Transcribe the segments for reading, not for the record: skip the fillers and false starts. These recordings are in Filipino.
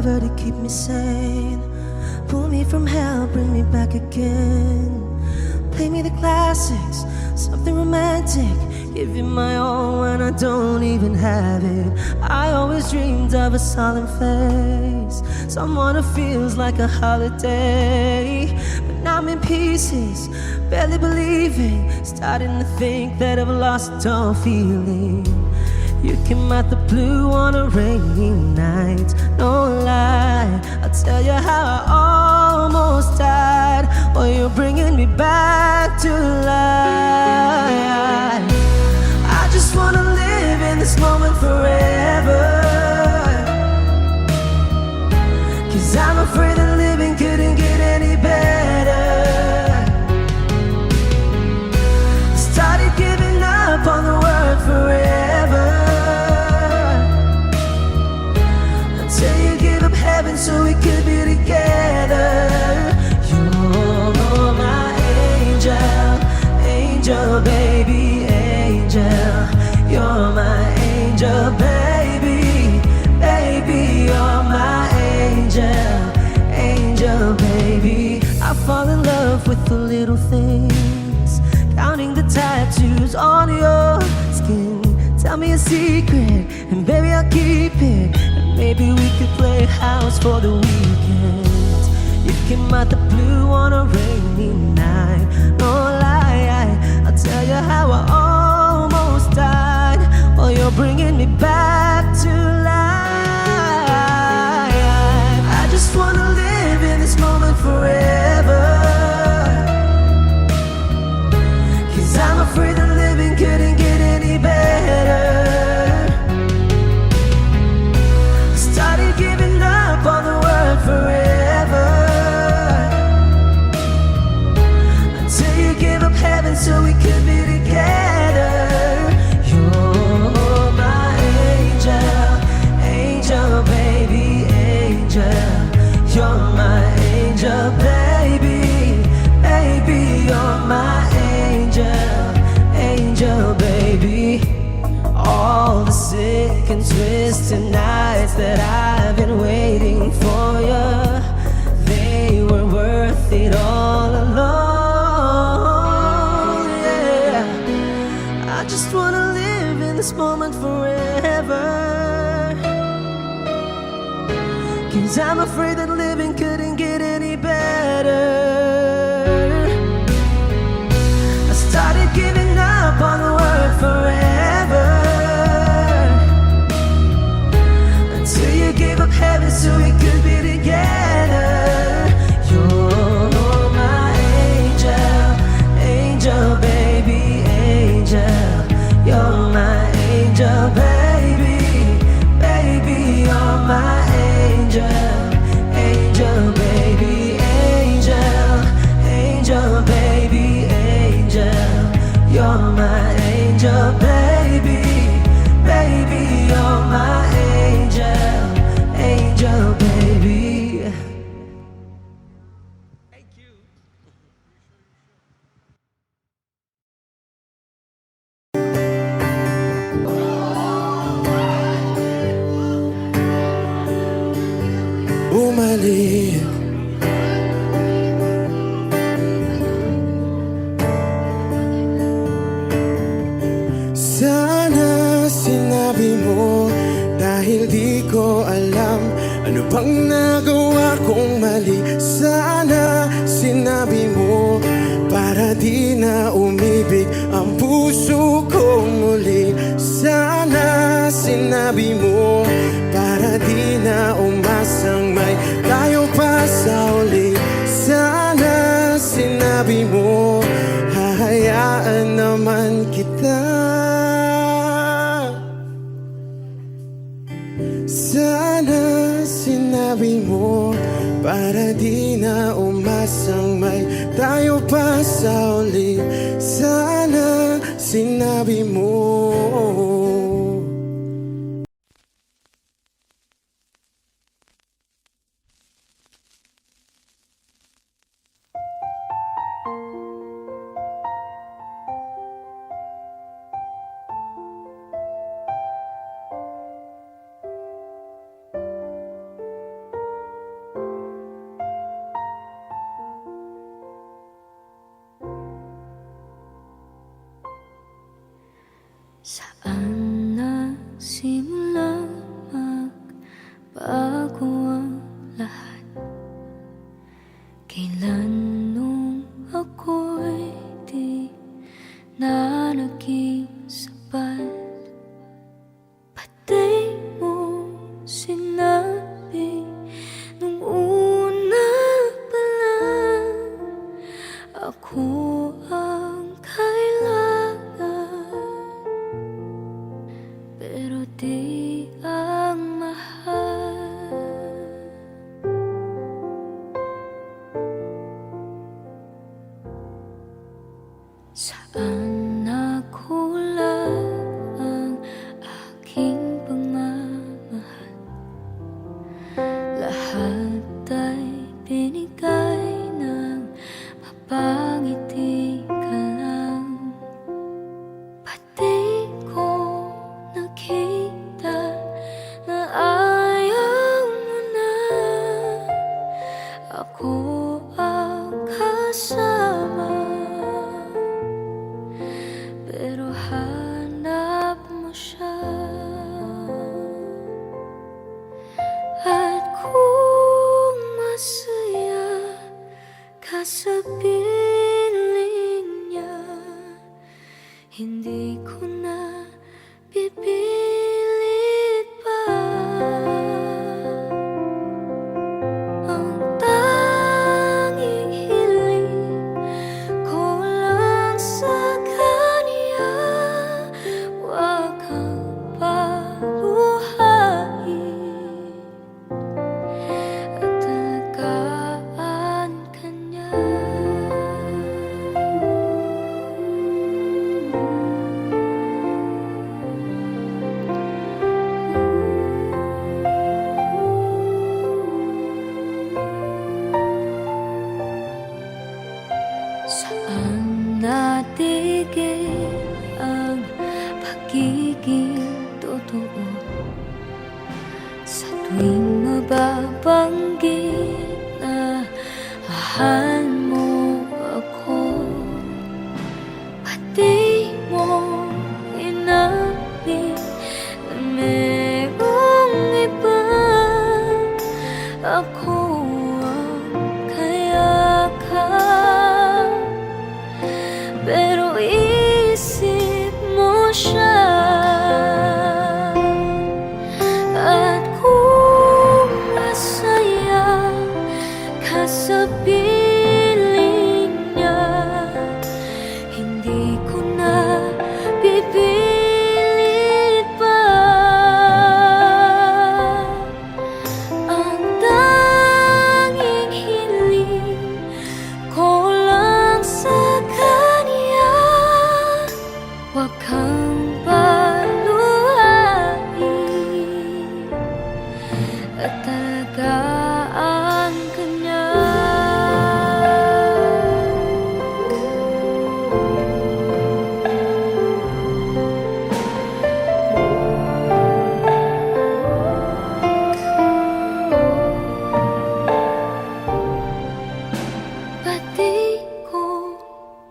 lover to keep me sane. Pull me from hell, bring me back again. Play me the classics, something romantic. Give you my all when I don't even have it. I always dreamed of a solemn face, someone who feels like a holiday. But now I'm in pieces, barely believing, starting to think that I've lost all feeling. You came out the blue on a rainy night, no lie, I'll tell you how I almost died. Well, you're bringing me back to life. I just wanna live in this moment forever, 'cause I'm afraid that living couldn't get any better. I started giving up on the word forever, until you give up heaven so we could be together. You're my angel, angel baby, angel. You're my angel baby, baby. You're my angel, angel baby. I fall in love with the little things, counting the tattoos on your skin. Tell me a secret, and baby I'll keep it. And maybe we could play house for the weekend. You came out the blue on a rainy night, no lie, I'll tell you how I almost died. Oh, you're bringing me back to life. I just wanna live in this moment forever, 'cause I'm afraid that living couldn't get any better. Started giving up on the word forever, until you gave up heaven so we could be together. You're my angel, angel baby, angel. You're my angel baby, baby. You're my angel, angel baby. All the sick and twisted nights that I've been waiting for you, they were worth it all alone, yeah. I just wanna live in this moment forever, 'cause I'm afraid that living couldn't get any better. I started giving up on the word forever, until you gave up heaven so we could be together. You're my angel, angel baby, angel. You're my angel baby, baby. You're my angel, angel baby, angel, angel baby, angel. You're my angel baby, baby. You're my angel, angel baby. Bumalik. Sana sinabi mo, dahil di ko alam ano bang nagawa kong mali. Sana sinabi mo, para di na umibig ang puso kong muli. Sana sinabi mo, para di na umasang may tayo pa sa uli. Sana sinabi mo, hahayaan naman kita. Sana sinabi mo, para di na umasang may tayo pa sa uli. Sana sinabi mo. Saan nagsimulang magbago ang lahat? Kailan nung ako'y di na naging sapat? Pati mo sinabi nung una pa lang, ako ang kailangan, pero di ang mahal. Saan nakulang ang aking pagmamahal? Lahat ay binigay ng mapangiti ka lang. Pati ko nakita na ayaw mo na ako ang kasama, pero hanap mo siya. At kung masaya ka sa piling niya, hindi ko na pipilit pa. Ang tanging hiling ko lang sa kanya, wag kang paluhain at alagaan ka niya. Saan natigil ang pagiging totoo? Sa tuwing mababanggit na mahal mo ako, pati mo inamin na merong iba. Ako ang kayakap, pero isip mo siya. At kung masaya ka sa piling niya, hindi ko na pipilit pa. Ang tanging hiling ko lang sa kanya, wag kang paluhain at alagaan ka niya. Pati ko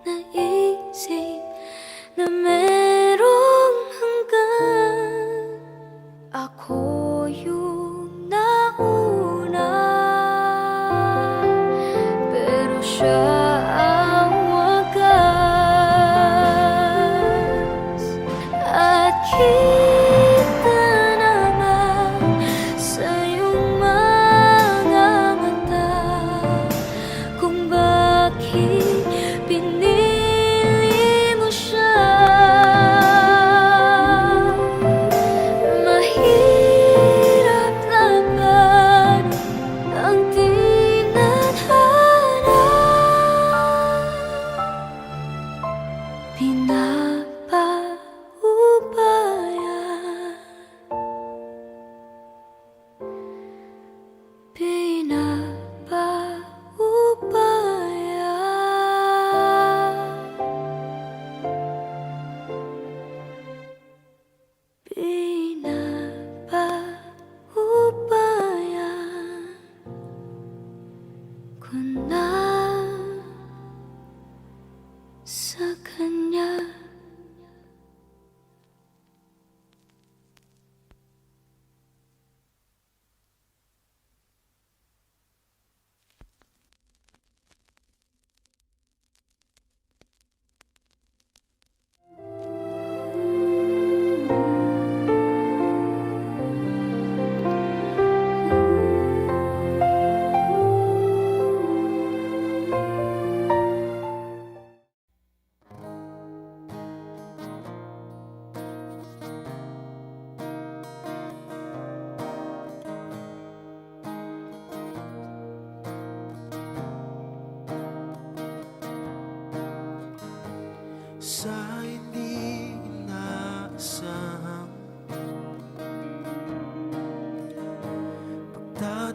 naisip na merong hanggan, ako yung nauna, pero siya ang wagas. At kita naman sa iyong mga mata kung bakit pinili mo siya. Mahirap laban ang tinadhana, pinapaubaya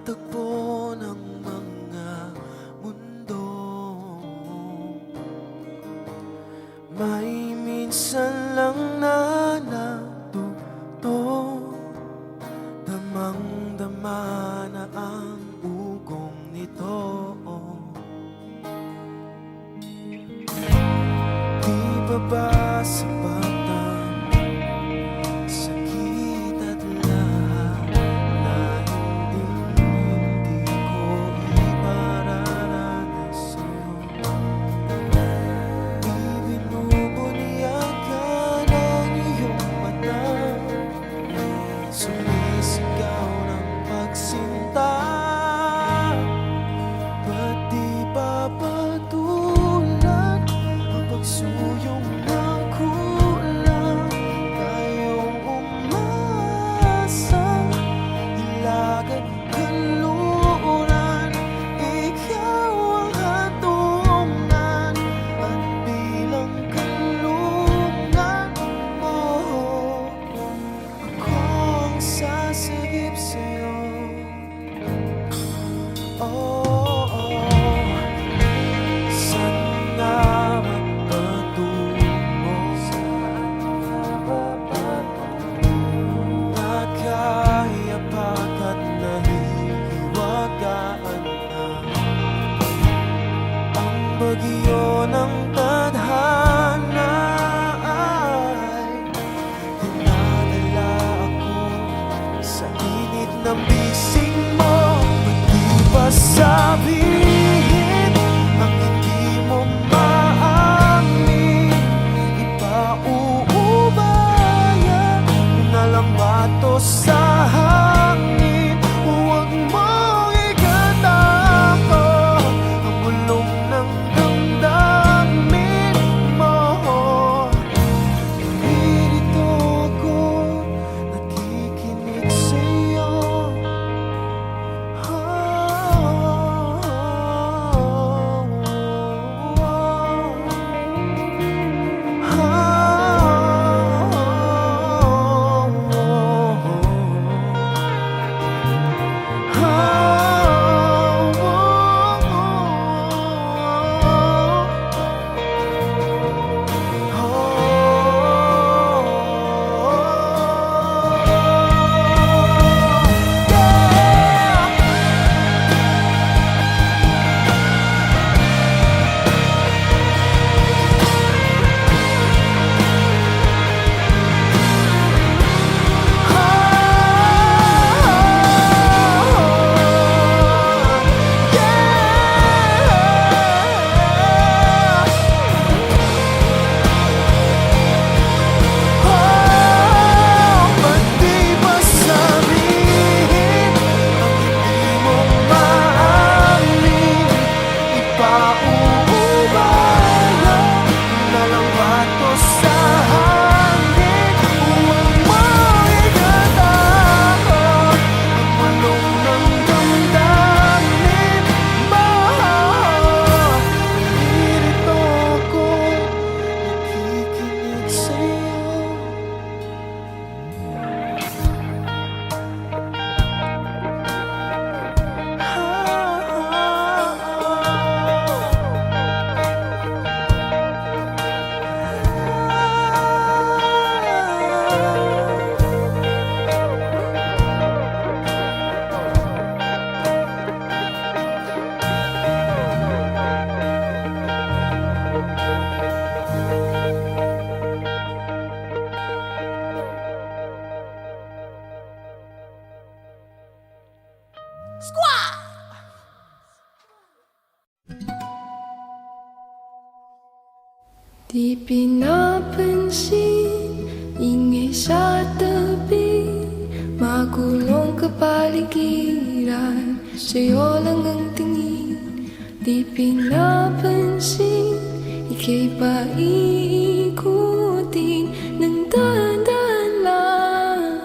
pagtagpo ng mga mundo. May minsan lang na natutong damang-dama na ang ugong nito. Di ba ba sapat ang sakit at lahat na hindi ko ipararanas sa'yo? Ibinubunyagan ang iyong mata, sumisigaw ng pagsinta. Ba't di ba patulan ang pagsuyong ng kulang? Tayong umasa, ilagad kanluran. Ikaw ang hatungan at bilang kanlungan mo. Ako ang sasagip sa'yo. Oh, saan nga magpatungo? Nakayapak at nahihiwagaan na ang bagyo ng tadhana ay dinadala ako sa init ng bisig mo. Ba't di ba sabihin ang hindi mo maamin? Ipauubaya na lang ba to sa hangin? Huwag mong ikatako ang bulong ng damdamin mo. Nandito ako, nakikinig sa'yo. Di pinapansin, ingay sa tabi, magulong kapaligiran, sa'yo lang ang tingin. Di pinapansin, ika'y paikutin ng dahan-dahan lang.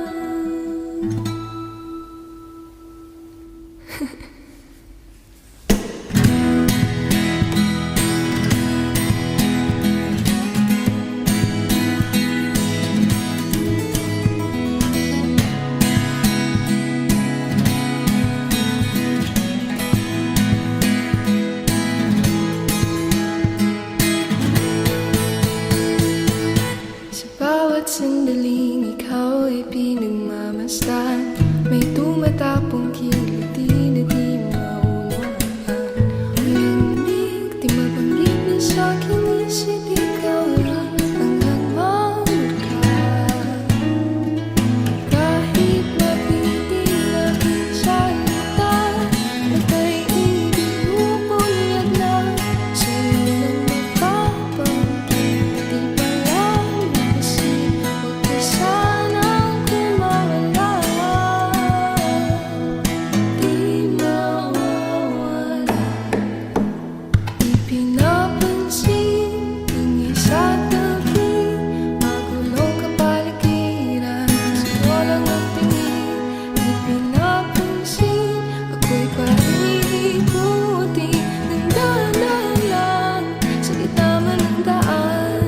tuwing ikaw ay pinagmamasdan. May tumatapong kiliti na di maunawaan. Uling-lig, di mabanggit na sa'king isip, ikaw lang ang nagmamahal. Kahit napipilang salita, patay hindi bubulyak na sa'yo lang mapapanggit. Di ba lang naisip, huwag ka sanang kumawala. Di mawawala. Di pinapansin ng isa tabi, magulong kapaligiran, sa'yo lang ang tingin. Di pinapansin, ako'y paikuti ng dahan lang sa gitna man ng daan.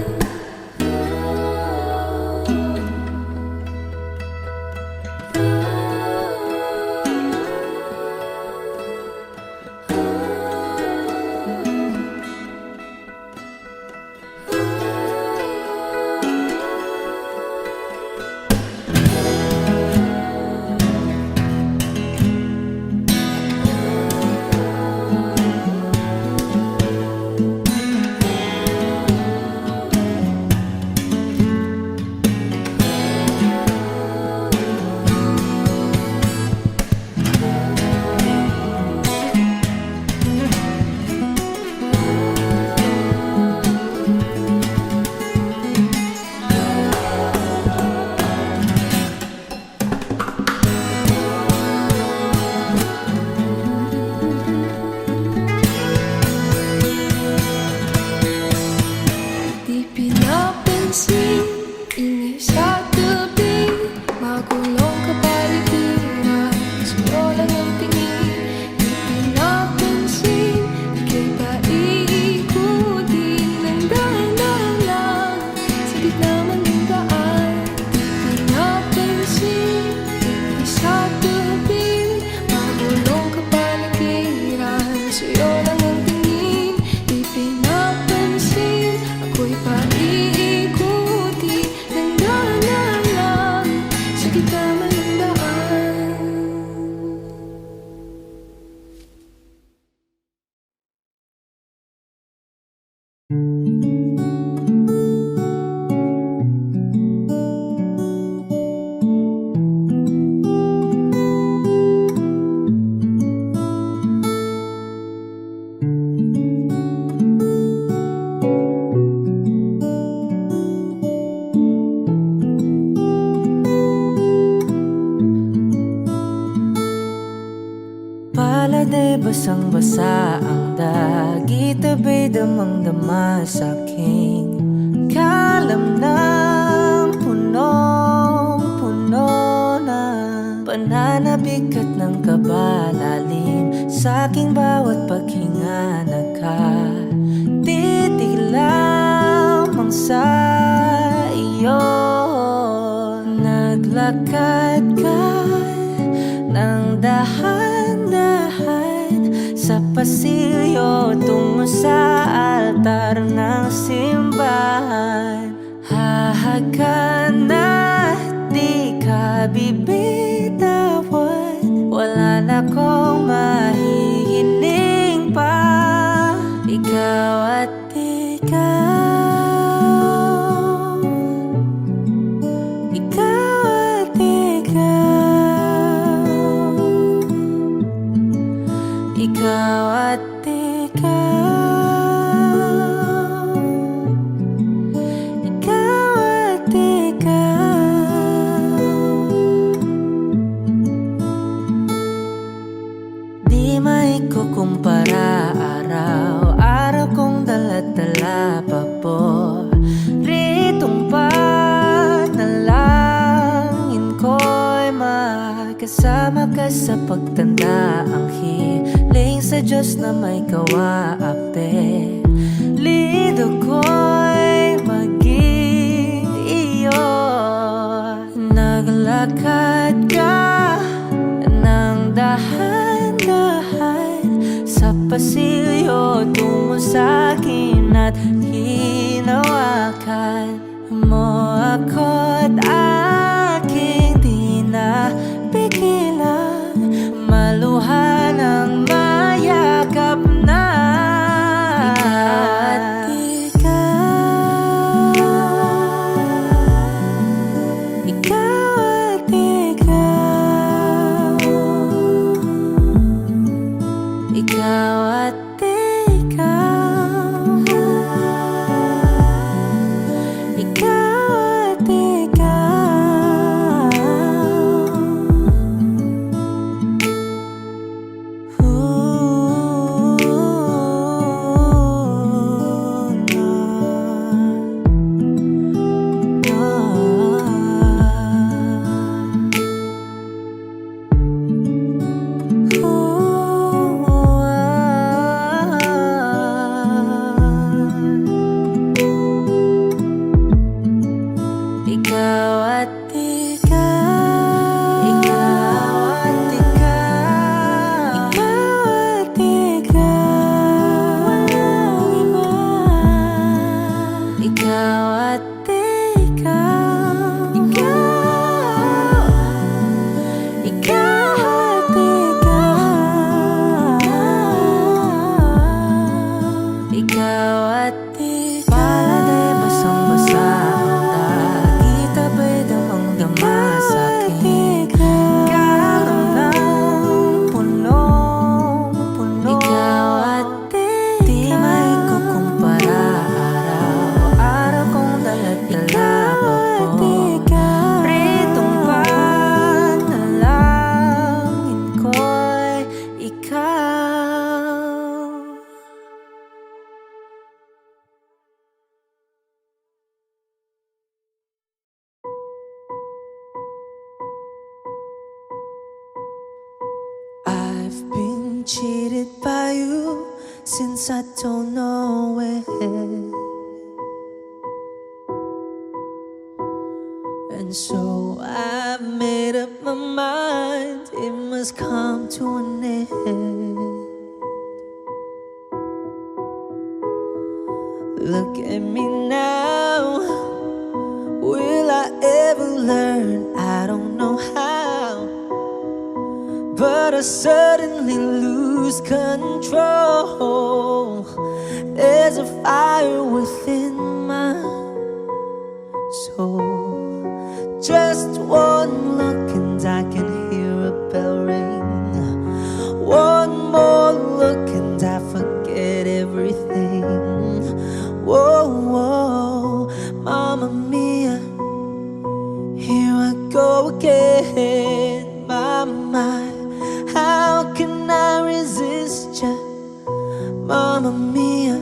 Di pinapansin, ingay sa tabi, magulong kapaligiran, sa'yo lang ang tingin. Di pinapansin, ika'y paikutin ng dahan-dahan lang sa gitna man ng daan. Di pinapansin, ingay sa tabi, magulong kapaligiran, sa'yo lang ang tingin. Di pinapansin, ako'y paikuti ng dahan-dahan lang sa gitna man ng daan. Pala'y basang-basa ang dagit, abay damang-dama sa'king kalamnang punong-puno na pananabik at ng kabalalim sa'king bawat paghinga. Nagkatitig lamang sa iyo, naglakad ka ng dahan-dahan sa pasilyo tungo sa altar ng simbahan. Hahagan at di ka bibitawan, wala na kong mahihiling pa. Ikaw at ikaw, ikaw at ikaw, ikaw at ikaw, ikaw at ikaw. Di maikukumpara, araw-araw kong dala-dala paboritong panalangin ko'y makasama ka sa pagtanda. Ang hiling sa Diyos na may kawaapelido ko'y maging iyo. Naglakad ka ng dahan-dahan sa pasilyo tungo sa'kin at hinawakan mo ako't sa'kin. Ikaw lang, punong-puno. Ikaw at di may kukumpara. Araw-araw kong dala-dala papo. Pritong panalangin ko'y ikaw. I've been cheated by you since I don't know it. And so I've made up my mind, it must come to an end. Look at me now, will I ever learn? I don't know how, but I suddenly lose control. There's a fire within my soul. Just one look and I can hear a bell ring. One more look and I forget everything. Whoa, whoa, Mamma Mia, here I go again. My, how can I resist ya? Mamma Mia,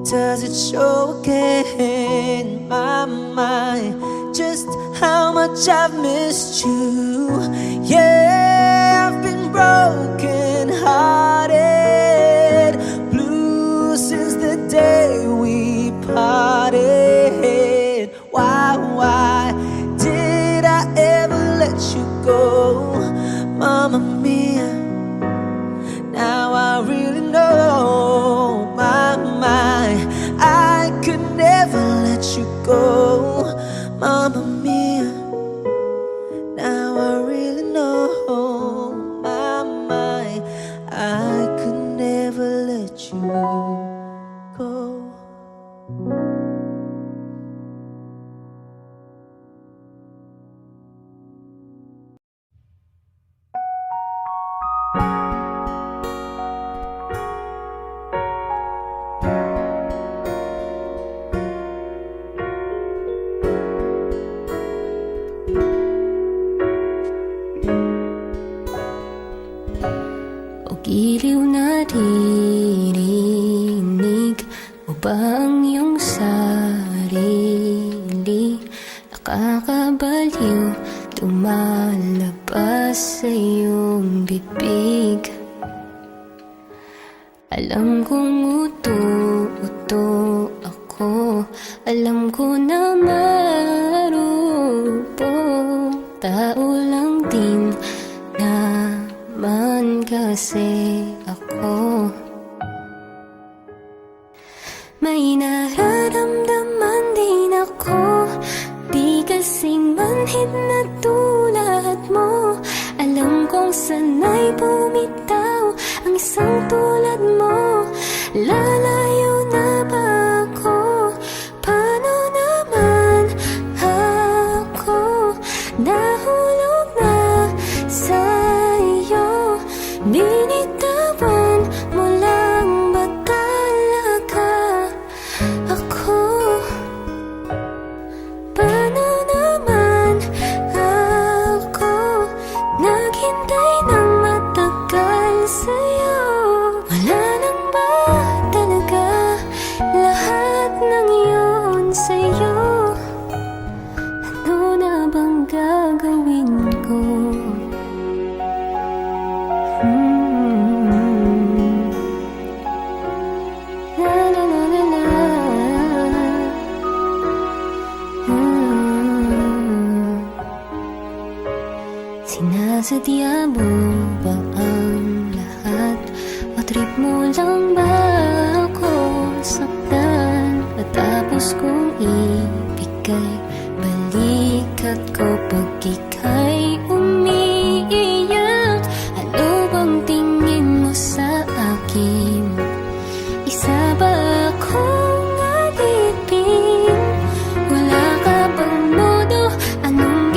does it show again? My, just how much I've missed you. Yeah, I've been broken hearted, blue since the day we parted. Why did I ever let you go? Mamma Mia, now I really know. My, I could never let you go. Mamma Mia, now I really know. My, I could never let you go. Giliw na dirinig mo ba ang iyong sarili? Nakakabaliw, lumalabas sa iyong bibig. Alam kong uto ako, alam ko na marupok. Tao lang din naman kasi ako. May nararamdaman din ako, di kasing manhid na tulad mo. Alam kong sanay bumitaw ang isang tulad mo. Lalayo na ba ako? Paano naman ako? Nahulog na sa iyo. Binitawan mo lang ba talaga ako? Paano naman ako naghintay ng matagal sa'yo? Wala nang ba talaga lahat ng iyon sa'yo? Ano na bang gagawin ko? La la la la la. Sinasadya mo ba ang lahat? O trip mo lang ba ako saktan? Matapos kong ibigay balikat ko pag ika'y umiiyak. Ano bang tingin mo sa akin? Isa ba akong alipin? Wala ka bang modo? Anong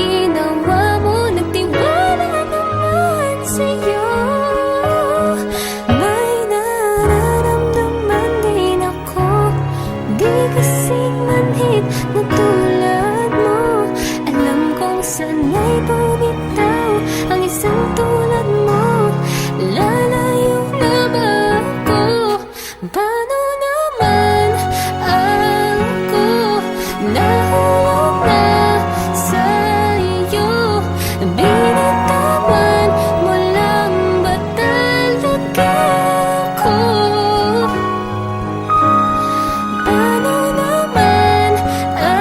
sana'y bumitaw ang isang tulad mo. Lalayo na ba ako? Paano naman ako nahulog na sa'yo? Binitawan mo lang ba talaga ako? Paano naman ako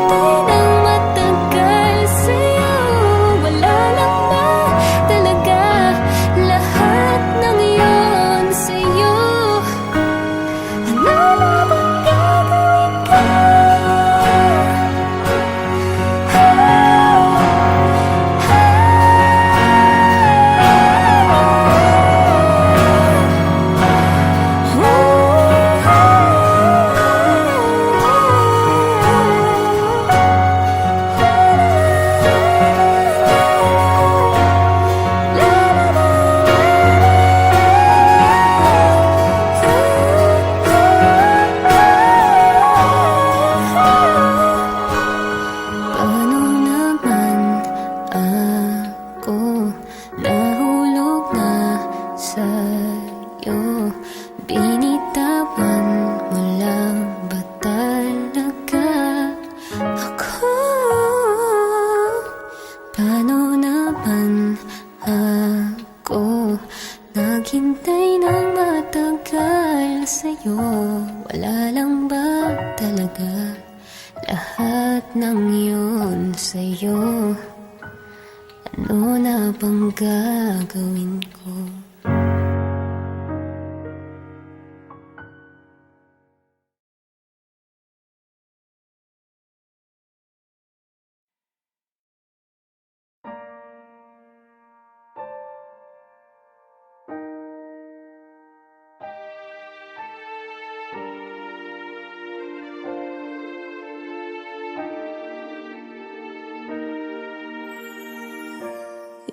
naghintay ng matagal sa'yo? Wala lang ba talaga lahat ng iyon sa'yo? Ano na bang gagawin ko? Paano naman ako nahulog na sa'yo? Binitawan mo lang ba talaga ako? Paano naman ako naghintay ng matagal sa'yo? Wala lang ba talaga lahat ng yun sa'yo? Ano na bang gagawin ko?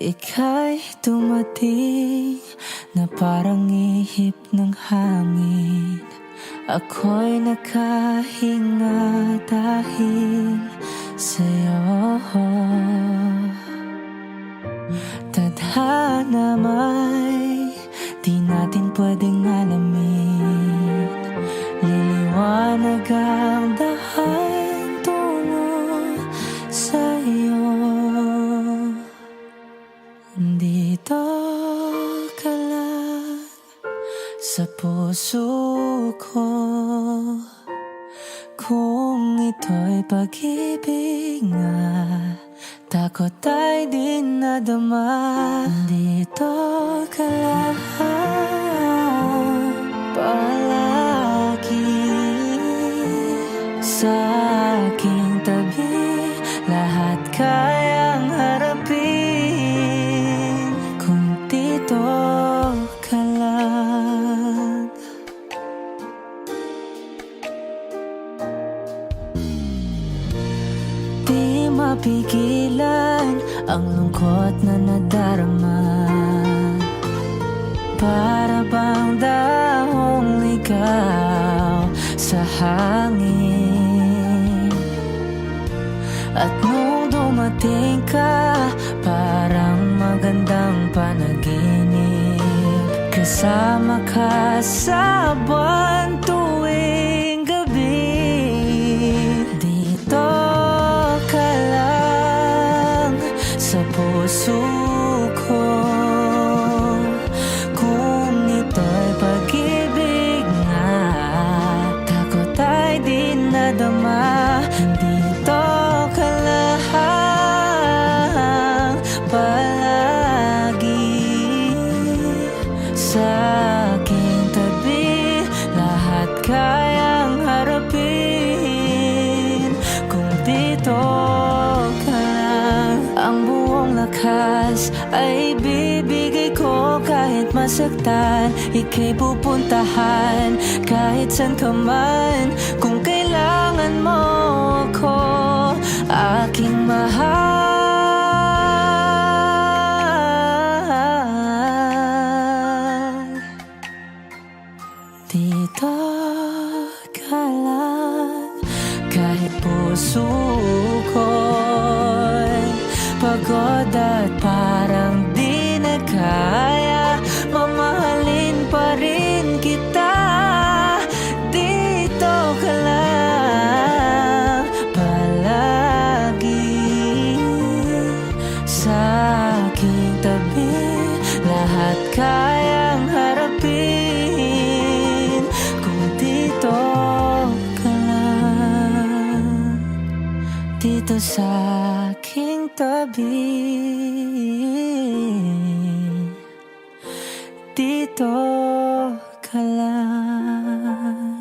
Ika'y dumating na parang ihip ng hangin. Ako'y nakahinga dahil sa'yo. Tadhana may di natin pwedeng alamin. Liliwanag ang dahan tungo sa'yo. Dito ka lang sa puso ko. Kung ito'y pag-ibig nga, takot ay di nadama. Dito ka lang palagi sa aking tabi. Lahat kayang harapin kung dito ka lang. Di mapigilan ang lungkot na nadarama. Para bang dahong ligaw sa hangin. At nung dumating ka, parang magandang panaginip. Kasama ka sa buwan tuwing gabi. Dito ka lang sa puso ko. Kung ito'y pag-ibig nga, takot ay di nadama. Dito ka lang palagi sa aking tabi. Lahat kayang harapin kung dito ka lang. Ang buong lakas ay bibigay ko kahit masaktan. Ika'y pupuntahan kahit saan ka man. Kung kailangan mo ako, aking mahal. Dito ka lang kahit puso ko. dito sa aking tabi. Dito ka lang.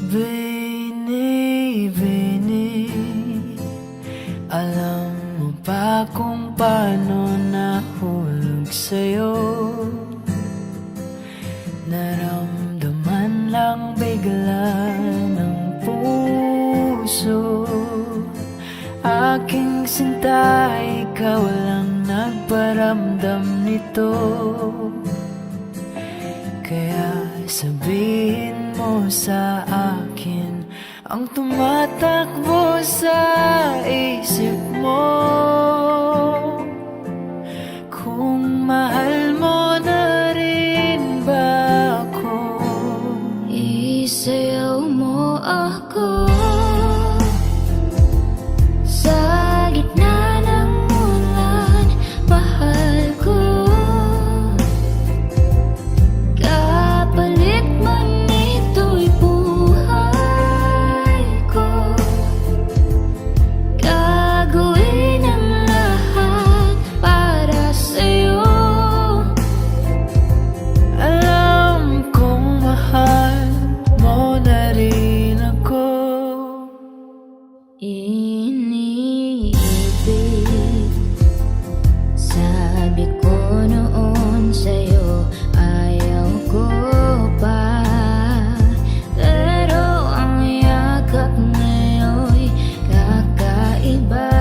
Bini, Bini, alam mo ba kung paano nahulog sa'yo? Naramdaman lang bigla ng puso. Aking sinta, ikaw lang nagparamdam nito. Kaya sabihin mo sa akin ang tumatakbo sa isip mo. Kung mahal mo na rin ba ako? Isayaw mo ako sa gitna ng ulan, mahal ko. Kapalit man ito'y buhay ko. Gagawin ang lahat para sa'yo. Alam kong mahal mo na rin ako. Iniibig, sabi ko noon sa'yo, ayaw ko pa. Pero ang yakap ngayon'y kakaiba.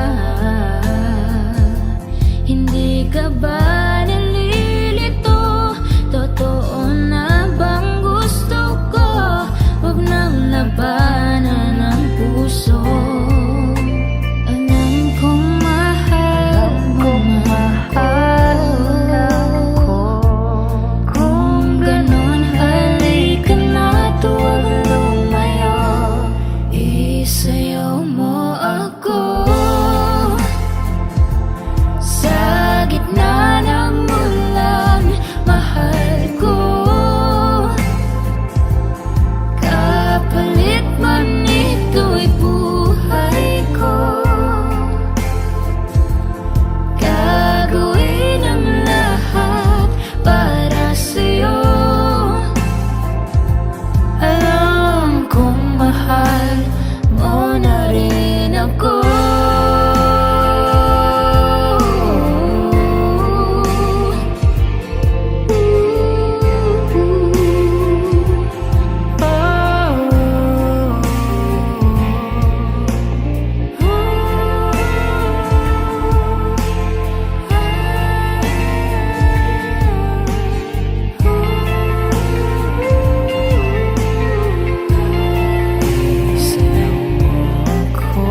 Hindi ka ba nalilito? Totoo na bang gusto ko? Huwag nang labanan ang puso. Alam kong mahal mo ako. Kung ganon, halika na't huwag lumayo. Isayaw mo ako sa gitna ng ulan, mahal ko. Kapalit man ito'y buhay ko. Gagawin ang lahat para sa'yo. Alam kong mahal mo na rin ako. Isayaw mo ako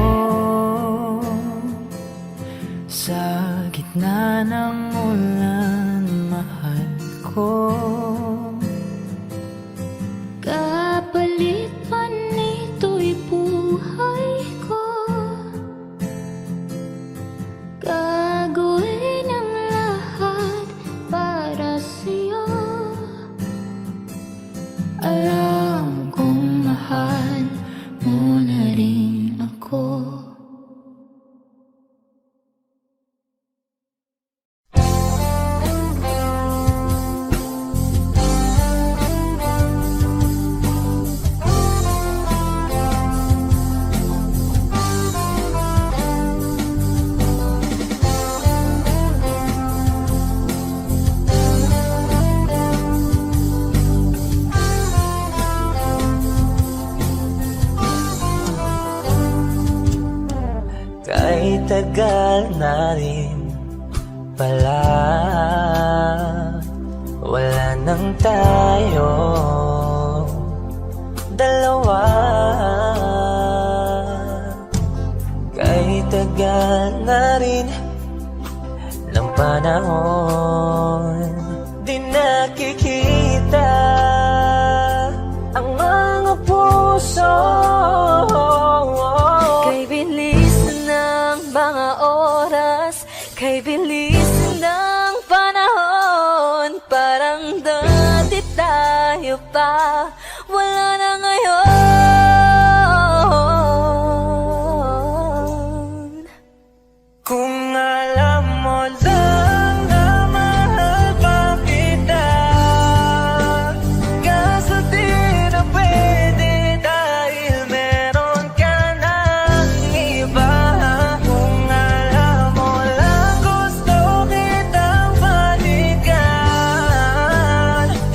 sa gitna ng ulan, mahal ko. Kapalit man ito'y buhay ko. Gagawin ang lahat para sa'yo. Alam kong mahal mo na rin ako. Kahit tagal na rin pala, wala nang tayo dalawa. Kahit tagal tagal na rin ng panahon, di nakikita ang mga puso. Kay bilis ng mga oras, kay bilis ng panahon, parang dati tayo pa, wala na ngayon. Kung alam mo lang na mahal pa kita, kaso di na pwede dahil meron ka ng iba. Kung alam mo lang gusto kitang balikan,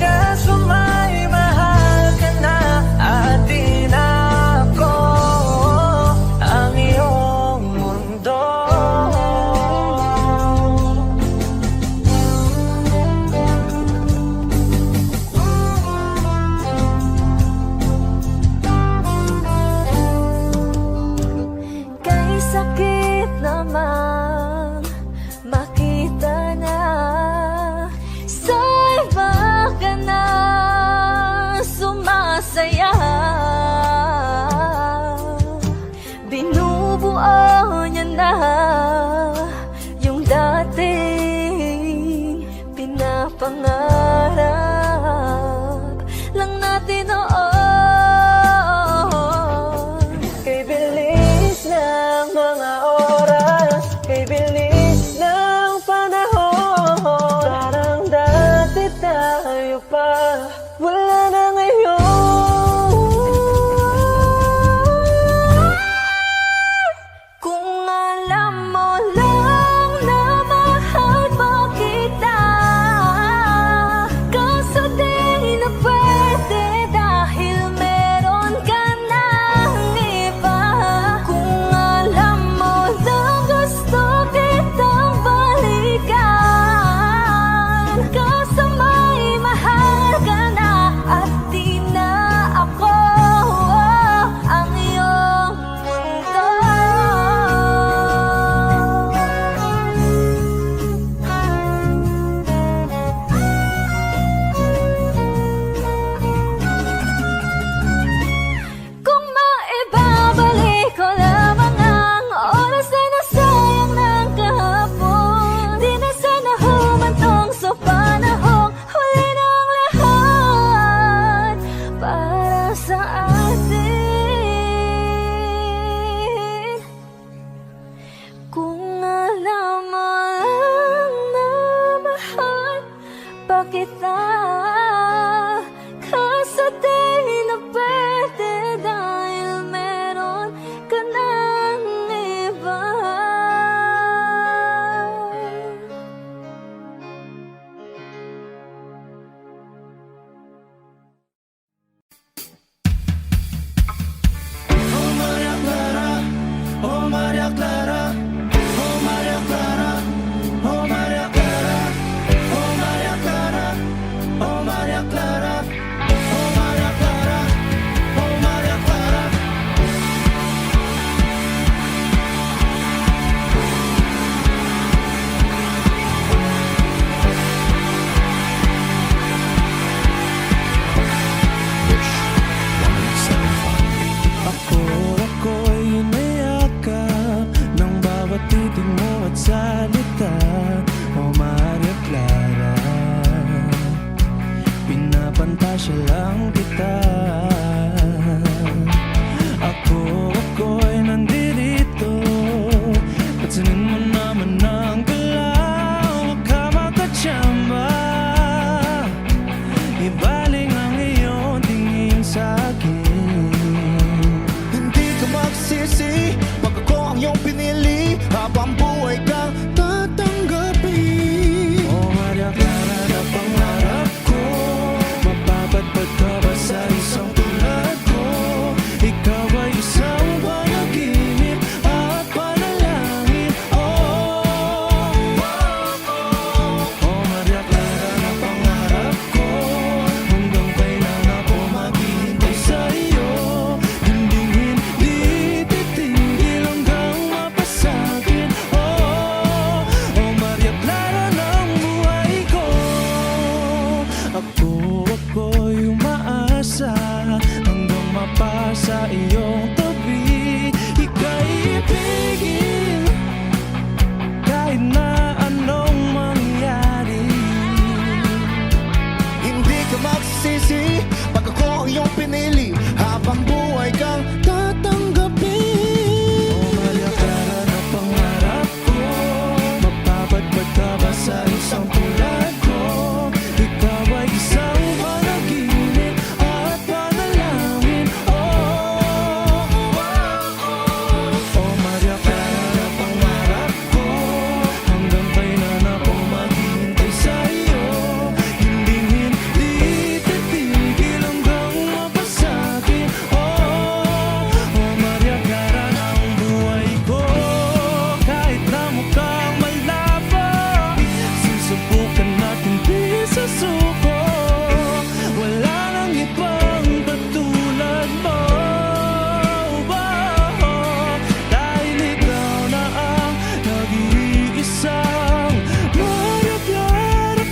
kaso may mahal ka na at di na ako ang iyong mundo. Kay sakit namang makita na sa iba ka na sumasaya. Binubuo niya na yung dating pinapangarap lang natin noon. Kay bilis ng mga oras, kay bilis ng panahon, parang dati tayo pa, wala na ngayon. Kung alam mo lang na mahal pa kita, kaso di na pwede dahil meron ka ng iba. Kung alam mo lang gusto kitang balikan, kaso may mahal ka na at di na ako ang iyong mundo. Kung maibabalik ko lamang ang oras na nasayang ng kahapon, di na sana humantong sa panahong huli ng lahat para sa atin. Kung alam mo lang na mahal pa kita, kaso di na pwede dahil meron ka ng iba. Oh Maria Clara, oh Maria Clara, oh Maria Clara, oh Maria Clara, oh Maria Clara, oh Maria Clara, oh Maria Clara, oh Maria Clara. Ako'y inayakap ng bawat titig mo at salita. Oh Maria Clara, pinapantasya lang kita. Ako'y nandito, pansinin mo naman ang galaw. Huwag ka makatsamba, ibaling ang iyong tingin sa'kin. Hindi ka magsisi pag ako ang iyong pinili, habang buhay kang nag-iisang Maria Clara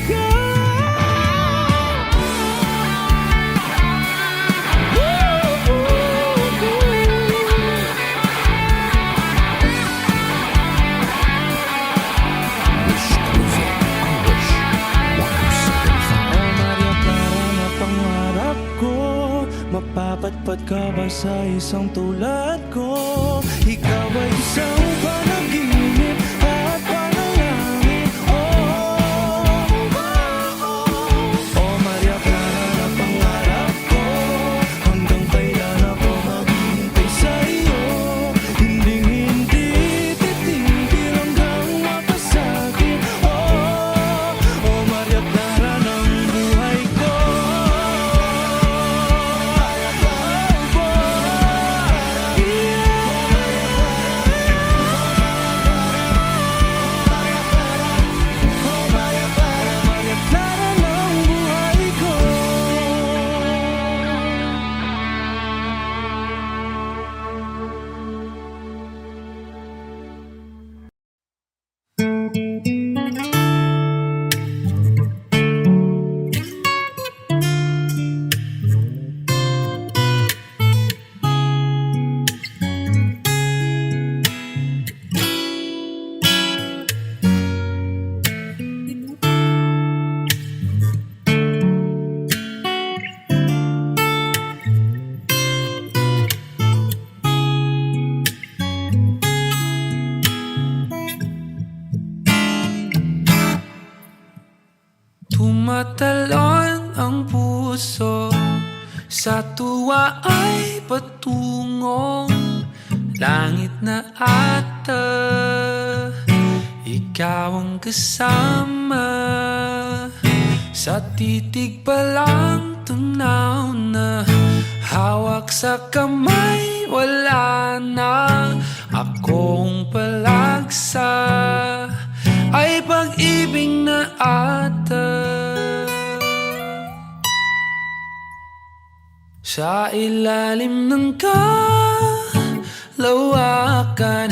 Maria Clara na pangarap ko, mapapatpat ka ba sa isang tulad ko? Ikaw ay isang panaginip at panalangin. Oh Maria Clara na pangarap ko, hanggang kailan ako maghihintay sa iyo? Hindi titigil hanggang mapasakit. Oh Maria Clara ng buhay ko. Maria Clara ng buhay ko. Tumatalon ang puso, sa tuwa ay patungong langit na ata. Ikaw ang kasama, sa titig pa lang tunaw na. Hawak sa kamay, wala na. Akong palagsa ay pag-ibig na ata. Sa ilalim ng kalawakan,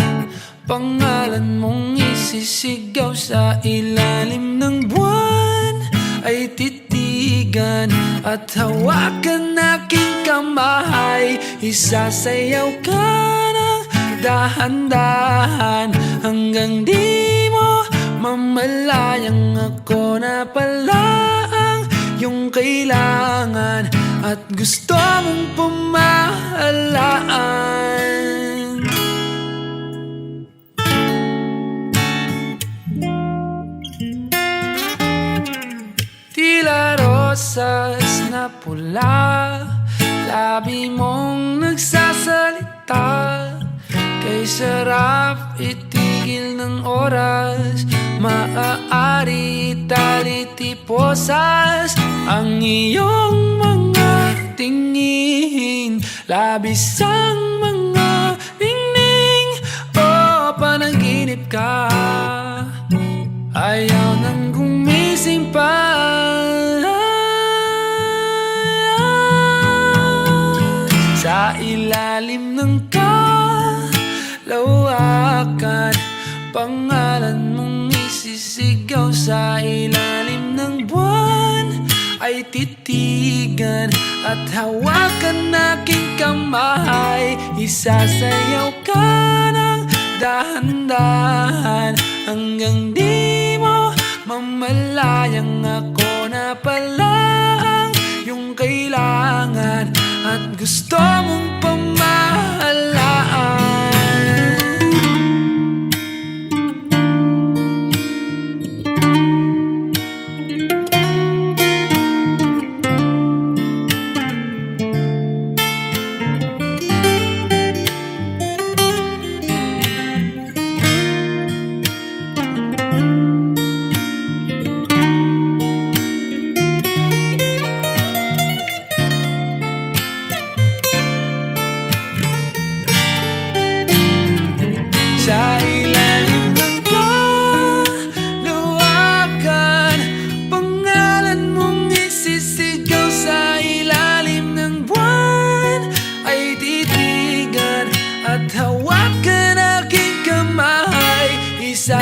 pangalan mong isisigaw. Sa ilalim ng buwan ay titigan at hawakan aking kamay. Isasayaw ka ng dahan-dahan hanggang di mo mamalayang ako na pala ang iyong kailangan at gusto mong pamahalaan. Tila rosas na pula, labi mong nagsasalita. Kay sarap itigil ng oras, maaari talitiposas ang iyong mga tingin. Labis ang mga ningning, o panaginip ka. Ayaw nang gumising pa. Sa ilalim ng kalawakan, pangalan mong isisigaw. Sa ilalim ng buwan ay titigan at hawakan aking kamay. Isasayaw ka ng dahan-dahan hanggang di mo mamalayang ako na pala ang iyong kailangan at gusto mong pamahalaan.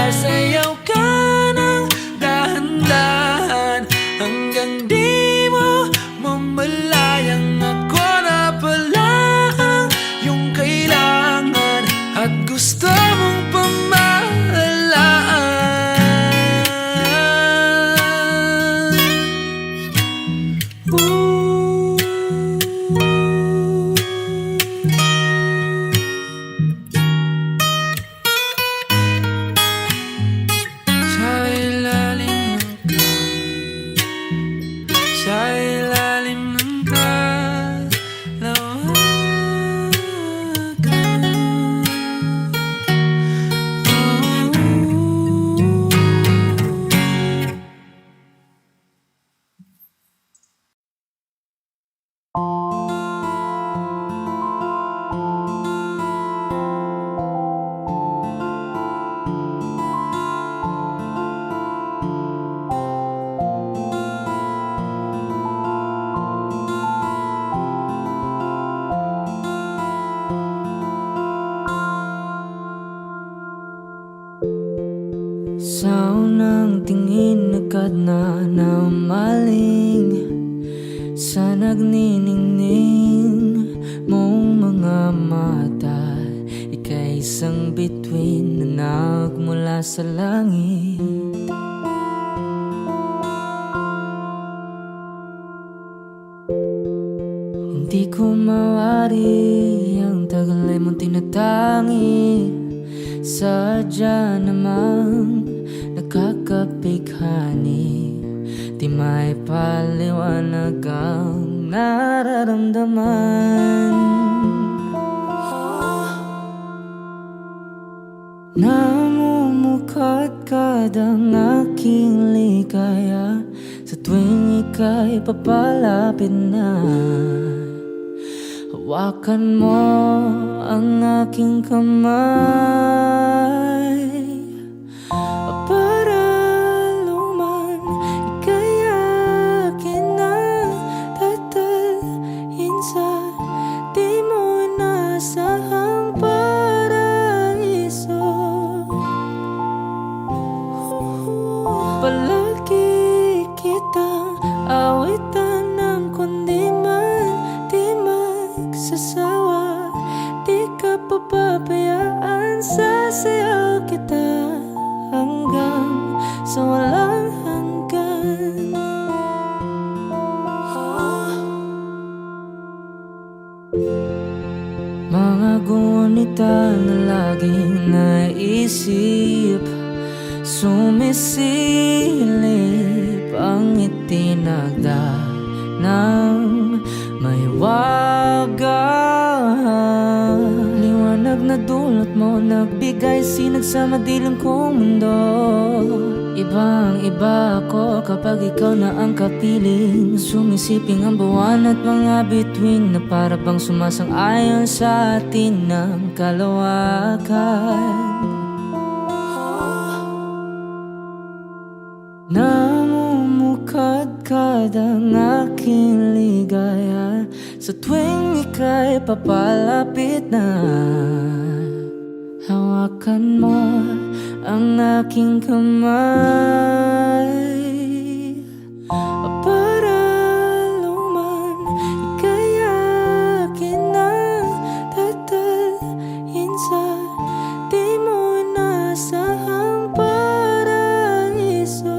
Sasayaw ka ng dahan-dahan hanggang di mo mamalayang ako na pala ang iyong kailangan at gusto mong pamahalaan. Sa ilalim ng kalawakan. Sa unang tingin agad na namaling sa nagniningning mong mga mata. Ika'y isang bituin na nagmula sa langit. Hindi ko mawari ang tagal ay mong tinatangi. Sadya namang nakakapighani, di may paliwanag ang nararamdaman. Namumukadkad ang aking ligaya sa tuwing ika'y papalapit na. Hawakan mo ang aking kamay para luman ika'y akin na tatalhin sa di mo inasahang paraiso. Palagi kitang awitan ng kundi man di magsasawa. Di ka papabayaan, sasayaw kita hanggang sa walang hanggan. Mga gunita na laging naisip, sumisilip ang itinagda ng may wagang liwanag na dulot mo, nagbigay sinag sa madilim kong mundo. Ibang iba ako kapag ikaw na ang kapiling, sumisiping ang buwan at mga bituin na para bang sumasang-ayon sa atin ng kalawakan. Namumukadkad ang aking ligaya sa tuwing ika'y papalapit na. Hawakan mo ang aking kamay para luman ika'y akin na tatalhin sa di mo inasahang paraiso.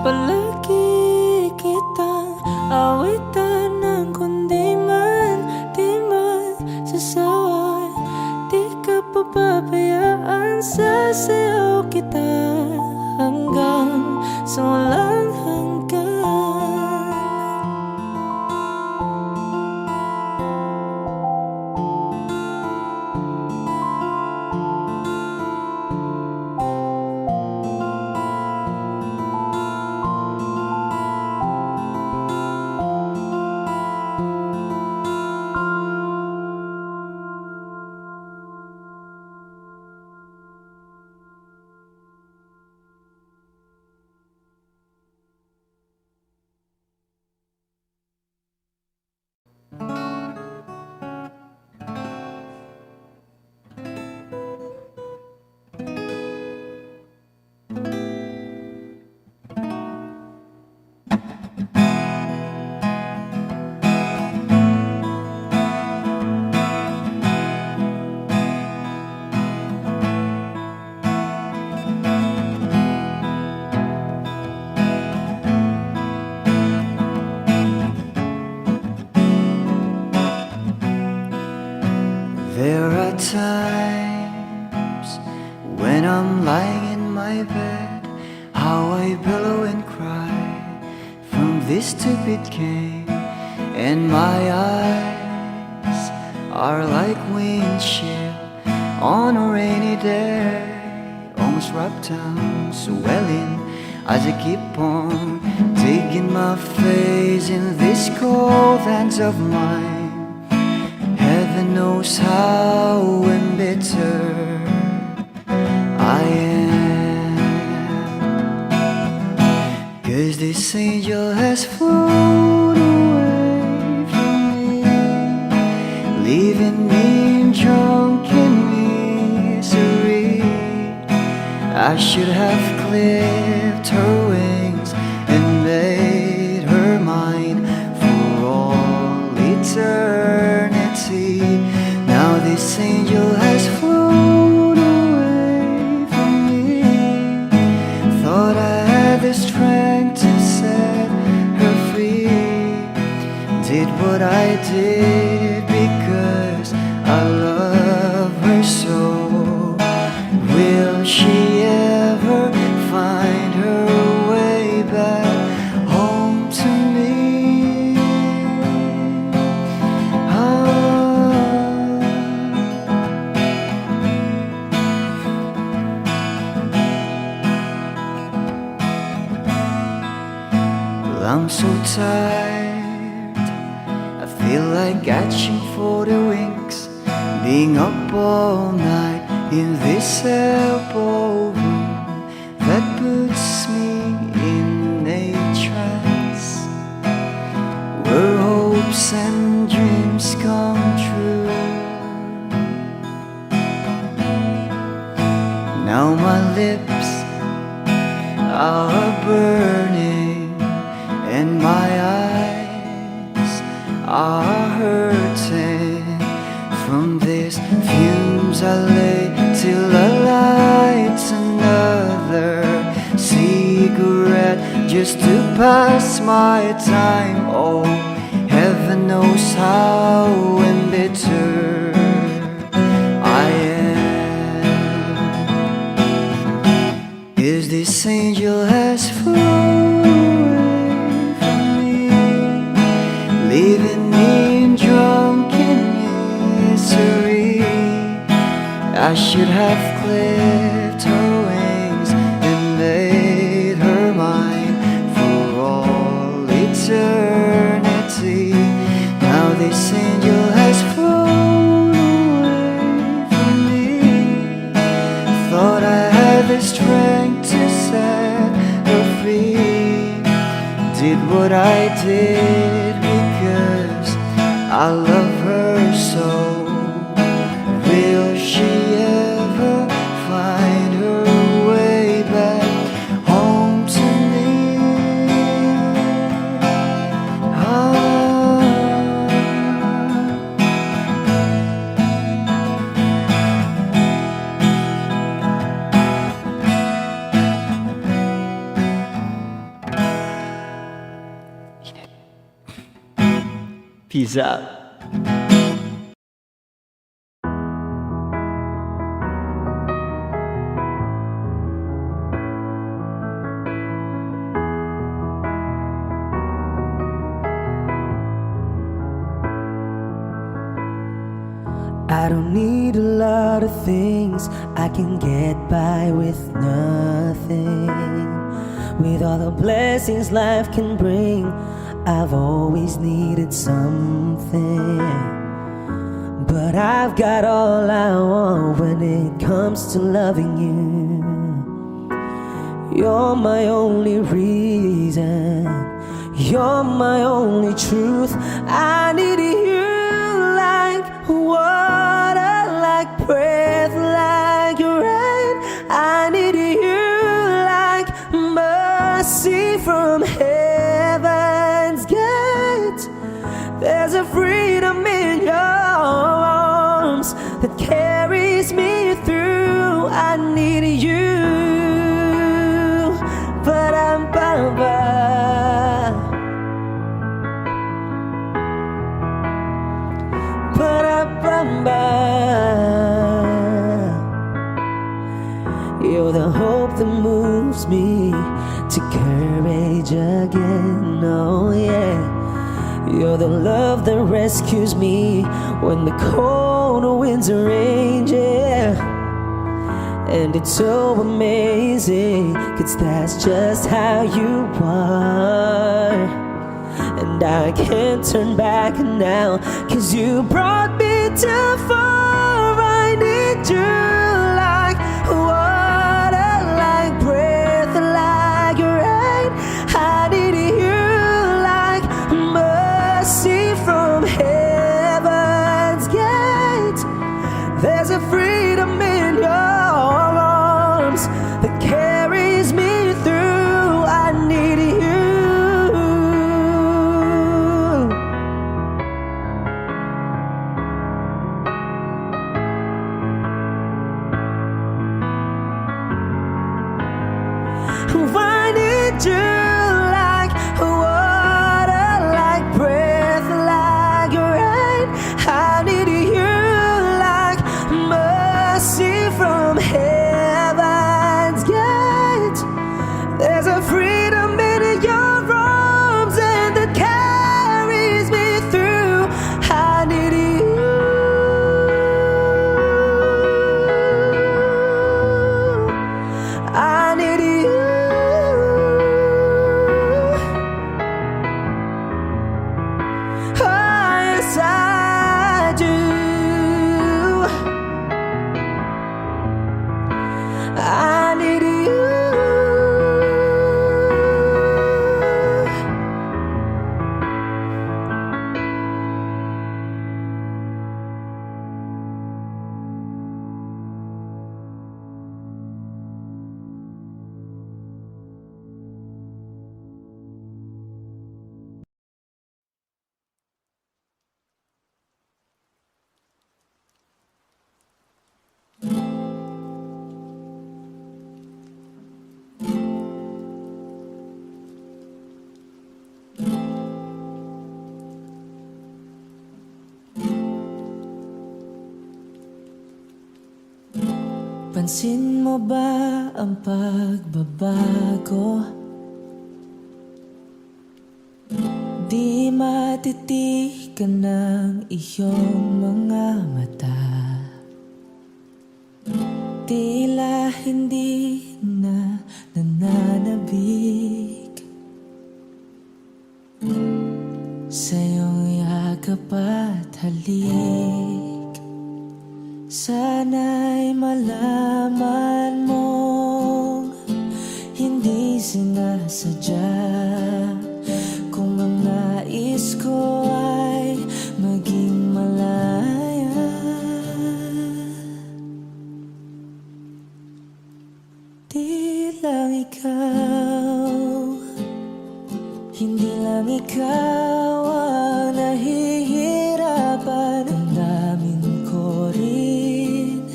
Palagi kitang awitan ng kundi man di magsasawa. Di ka papabayaan, sasayaw kita hanggang times when I'm lying in my bed, how I bellow and cry from this stupid game, and my eyes are like windshield on a rainy day, almost rubbed down, swelling as I keep on digging my face in these cold hands of mine. Heaven knows how embittered I am, 'cause this angel has flown away from me, leaving me in drunken misery. I should have clipped her wings and made her mine for all eternity. Now this angel has flown away from me. Thought I had the strength to set her free. Did what I did because I love her so. Will she ever find her way back home to me? Well, I'm so tired, I feel like catching for the wings, being up all night in this elbow room that puts me in a trance, where hopes and dreams come true. Now my lips are burning and my eyes are hurting from these fumes I lay till I light another cigarette just to pass my time. Oh, heaven knows how embittered I am, 'cause this angel has flown away from me, leaving me in drunken misery. I should have clipped her wings and made her mine for all eternity. Now this angel has flown away from me. Thought I had the strength to set her free. Did what I did because I love her so. Will she ever find her way back home to me? Peace out. I don't need a lot of things, I can get by with nothing. With all the blessings life can bring, I've always needed something. But I've got all I want when it comes to loving you. You're my only reason, you're my only truth. I need you like water, like breath, like rain. I need you like mercy from heaven's gate. There's a freedom in your arms that carries me through. I need you, but I'm ba-ba. moves me to courage again. Oh yeah, you're the love that rescues me when the cold winds rage. Yeah, and it's so amazing, 'cause that's just how you are. And I can't turn back now, 'cause you brought me too far. I need you like water, like breath, like rain. I need you like mercy from heaven's gate. There's a freedom in your arms that carries me through. I need you. I need you like water, like breath, like rain. I need you like mercy from heaven's gate. There's a freedom in your arms and that carries me through. I need you. I need you. Oh, yes, I do. I need you. Pansin mo ba ang pagbabago? Di matitigan ng iyong mga mata. Tila hindi na nananabik sa iyong yakap at halik. Sana'y malaman mong hindi sinasadya kung ang nais ko ay maging malaya. Di lang ikaw, hindi lang ikaw ang nahihirapan. Ang damdamin ko rin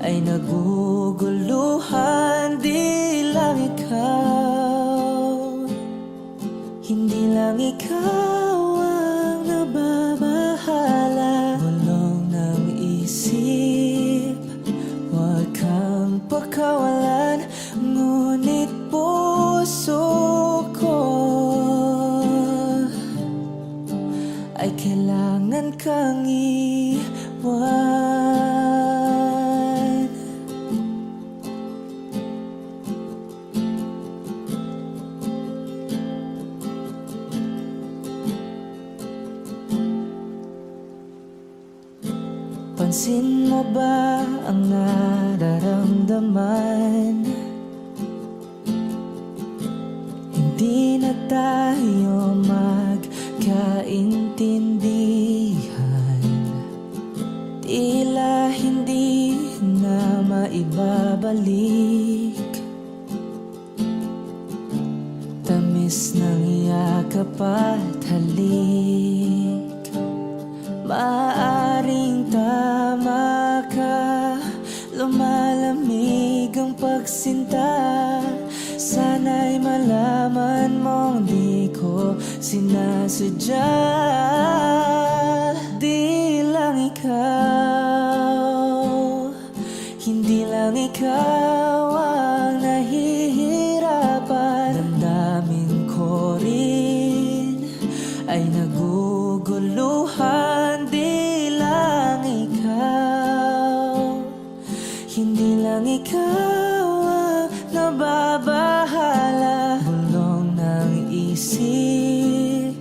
ay naguguluhan. Di lang ikaw, hindi lang ikaw ang nababahala. Bulong ng isip, huwag kang pakawalan. Ngunit puso ko ay kailangan kang iwan. Pansin mo ba ang nararamdaman? Hindi na tayo magkaintindihan. Tila hindi na maibabalik tamis ng yakap at halik. Maaring tama ka, lumalamig ang pagsinta. Sana'y malaman mong di ko sinasadya. Di lang ikaw, hindi lang ikaw ang nahihirapan. Hindi lang ikaw ang nababahala. Bulong ng isip,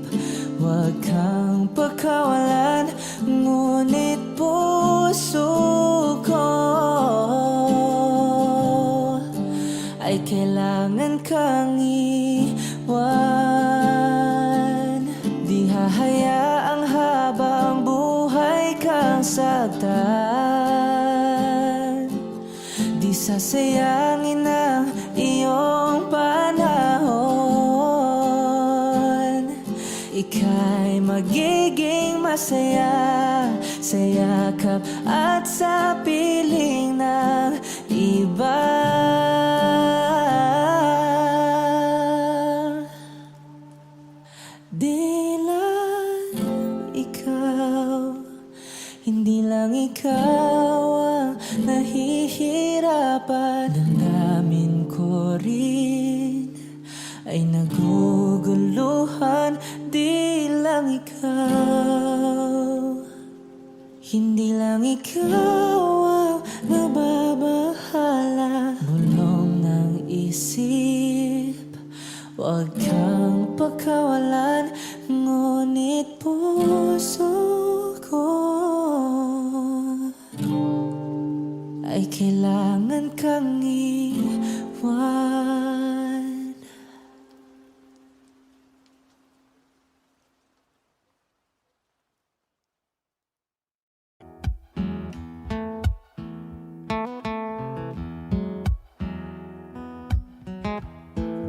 huwag kang pagkawalan. Ngunit puso ko ay kailangan kang iwan. Di hahayaang habang buhay kang saktan. Di sasayangin ang iyong panahon. Ika'y magiging masaya sa yakap at sa piling ng iba. Di lang ikaw, hindi lang ikaw ang nahihirapan. Damdamin ko rin ay naguguluhan. Di lang ikaw, hindi lang ikaw ang nababahala. Bulong ng isip, huwag kang pagkawalan. Ngunit puso ko ay kailangan kang iwan.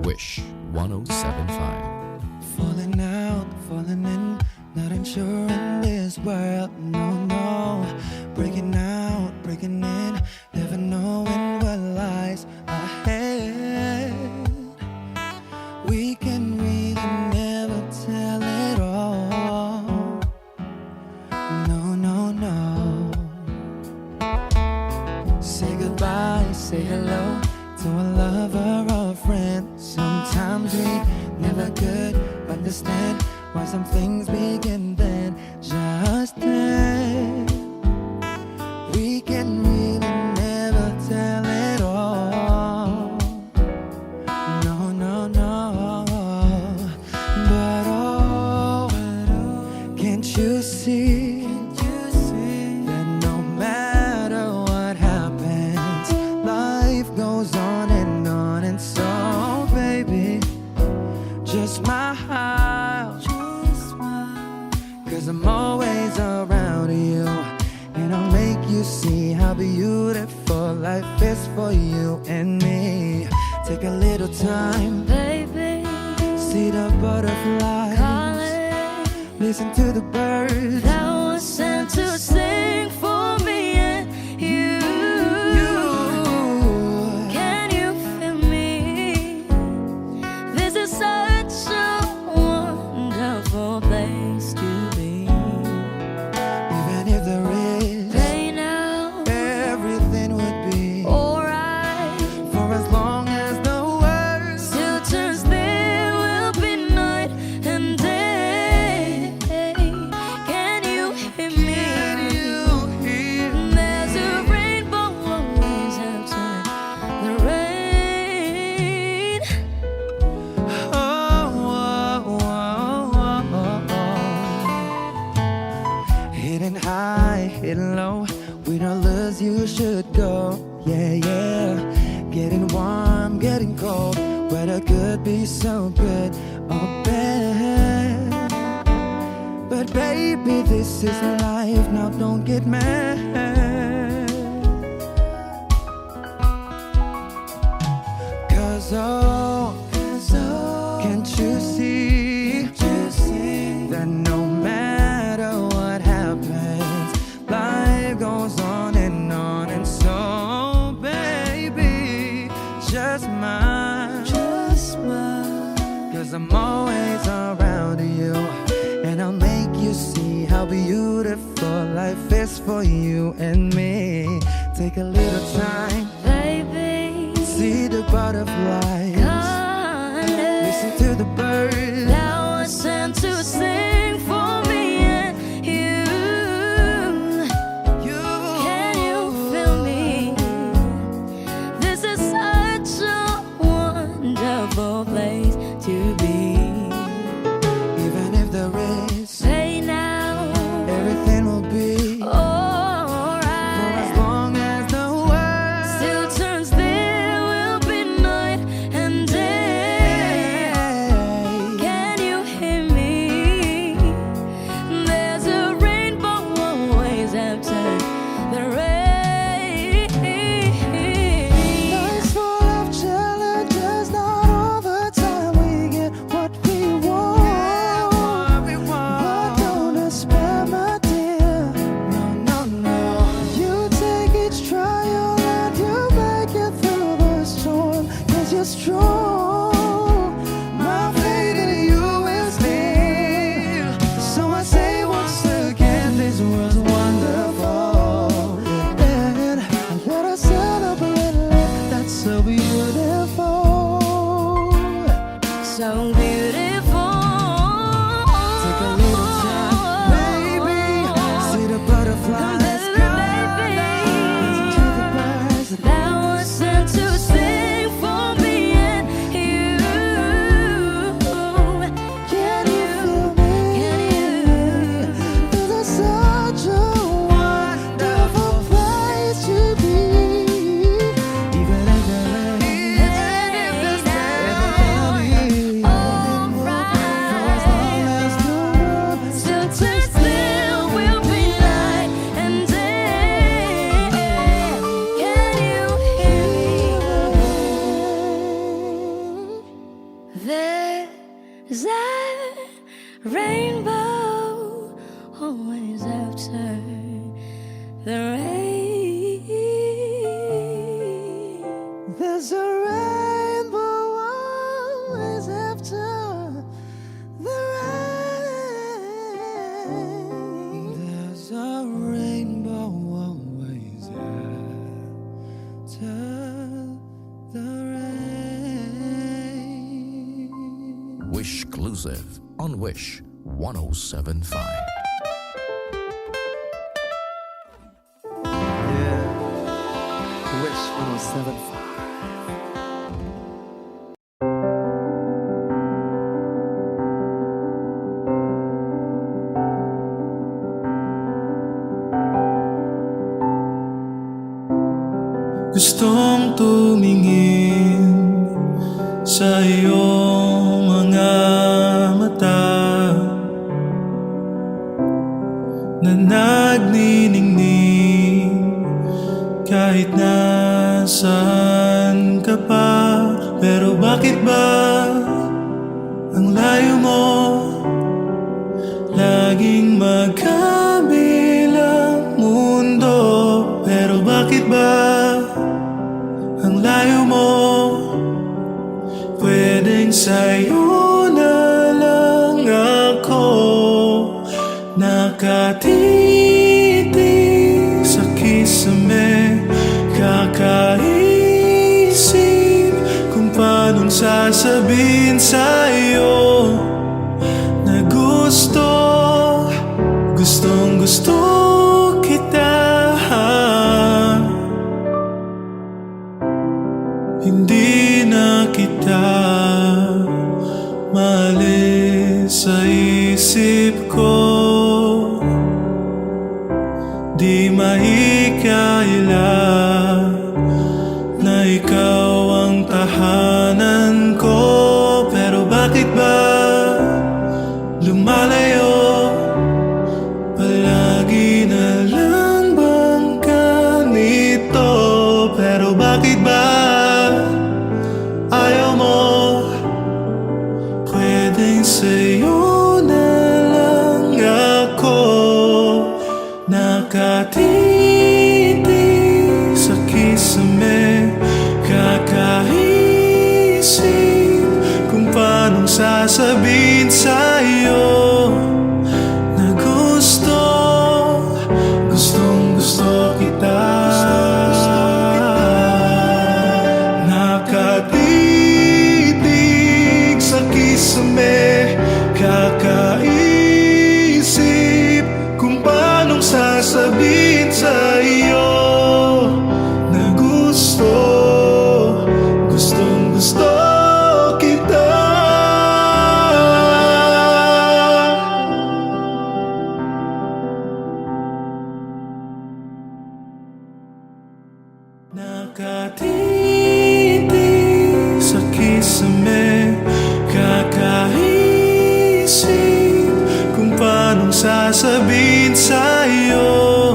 Wish 1075. Falling out, falling in, not unsure in this world, no, no. Breaking out, breaking in, never knowing what lies ahead. We can really never tell it all. No, no, no. Say goodbye, say hello to a lover or a friend. Sometimes we never could understand why some things begin then, just then. We can really never tell it all. No, no, no. But oh, can't you see that no matter what happens, life goes on and on. And so, baby, just smile, 'cause I'm always around you, and I'll make you see how beautiful life is for you and me. Take a little time, Baby, see the butterflies, calling, listen to the birds. that was sent to sing for me and you. Can you feel me? This is such a wonderful place to be. Even if there is Right now, everything would be alright. for as long as the world Still turns, there will be night and day. Can you hear me? you hear. There's a rainbow always after the rain. Oh, oh, oh, oh, oh. Hidden high, hidden low, with all lures you should go. Yeah, yeah. Getting warm, getting cold, weather could be so good or bad. But baby, this is life, now don't get mad. Cause oh, can't you see that no matter what happens, life goes on and on. And so, baby, just smile, 'cause I'm always around you, and I'll make you see how beautiful life is for you and me. Take a little time, Baby, see the butterflies, calling, listen to the birds. that was sent to sing for me and you. Can you feel me? is true. My faith in you is near. So I say once again, this world's wonderful. And let us celebrate love that's so beautiful. So beautiful. Take a little time, baby. See the butterflies. That was sent to sing for me and you. Can you feel me? This is such a wonderful place to be. Even if the rain is heavy, as long as the world Still turn still will be night and day. Can you hear me? There's a rainbow always after the rain. There's a rainbow always after the rain. There's a rainbow always after the rain. Wish exclusive on Wish 1075. Yeah. Wish 1075. Gustong tumingin sa iyong mga mata na nagniningning kahit nasaan ka pa. Pero bakit ba ang layo mo laging magkabilang mundo? Pero bakit ba ang layo mo? Pwedeng sa'yo na lang ako nakatitig sa kisame, kakaisip kung paanong sasabihin sa'yo na gustong gusto kita. Hindi na kita maalis sa isip ko. Di mahikayala na ikaw ang tahanan ko. Pero bakit ba lumalayo? Palagi na lang bang ganito? Pero bakit ba ayaw mo? Pwedeng sa'yo na lang ako nakatitig sa kisame, kakaisip kung paanong sasabihin sa'yo na gustong gusto kita. Nakatitig sa kisame, kakaisip kung paanong sasabihin sa iyo na gustong gusto kita. Nakatitig sa kisame, kakaisip kung paanong sasabihin sa'yo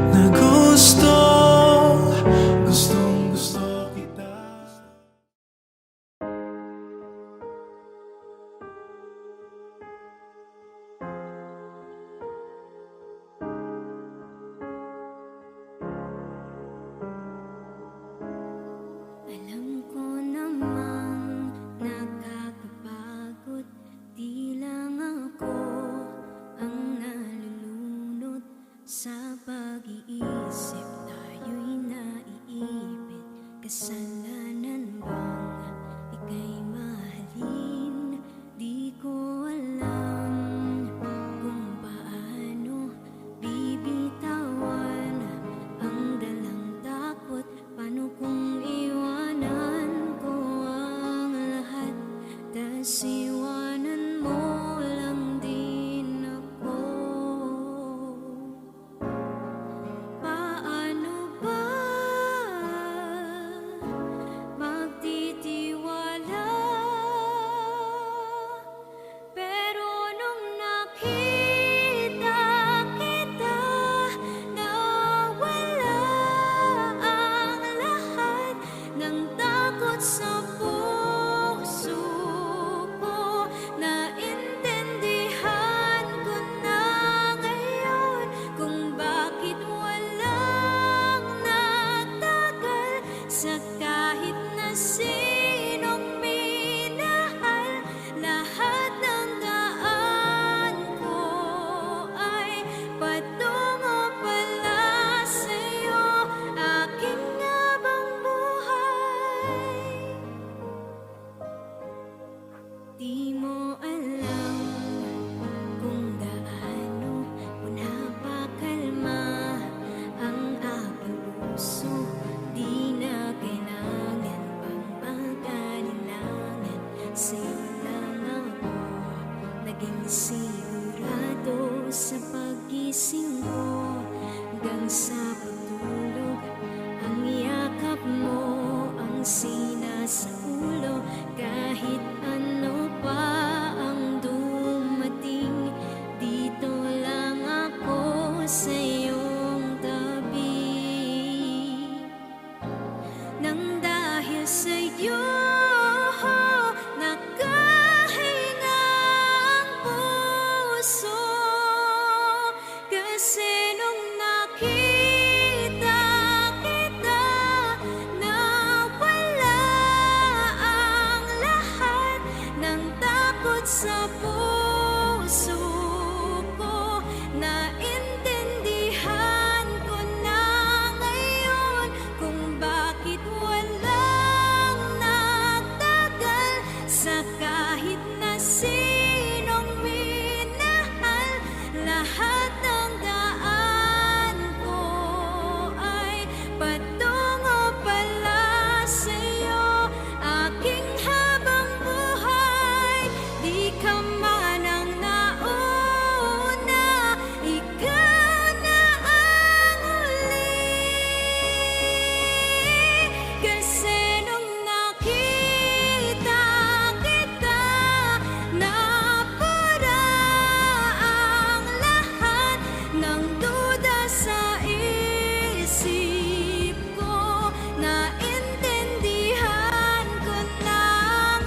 na gustong gusto kita. Alam ko na sinong minahal. Lahat ng daan ko ay patungo pala sa'yo, aking habang buhay. Di mo alam kung gaano mo napakalma ang aking puso. Di na kailangan pang pag-alinlangan, sa'yo lang ako naging sigurado. Sa pag-gising ko hanggang sa pagtulog, ang yakap mo ang sinasa ulo. Kahit ano pa ang dumating, dito lang ako sa iyong tabi. Nang dahil sa'yo nakahinga ang puso, kasi nung nakita kita, nawala ang lahat ng takot sa puso ko. Naintindihan ko na ngayon kung bakit walang nagtagal sa kahit na sinong minahal. Lahat ng daan ko ay patungo pala sa'yo, aking habang buhay. Di ka man ang nauna, ikaw na ang huli. Kasi nung nakita kita, napura ang lahat ng duda sa isip ko. Naintindihan ko na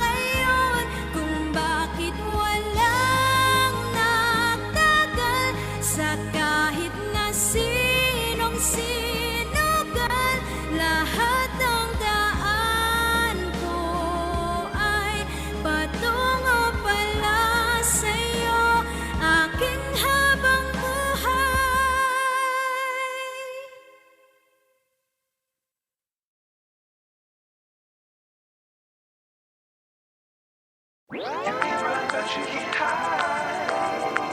ngayon kung bakit walang nagtagal sa kahit na sinong sinugal. Lahat ng daan ko ay patungo pala sa'yo, aking habang buhay. You can run, but you can't hide.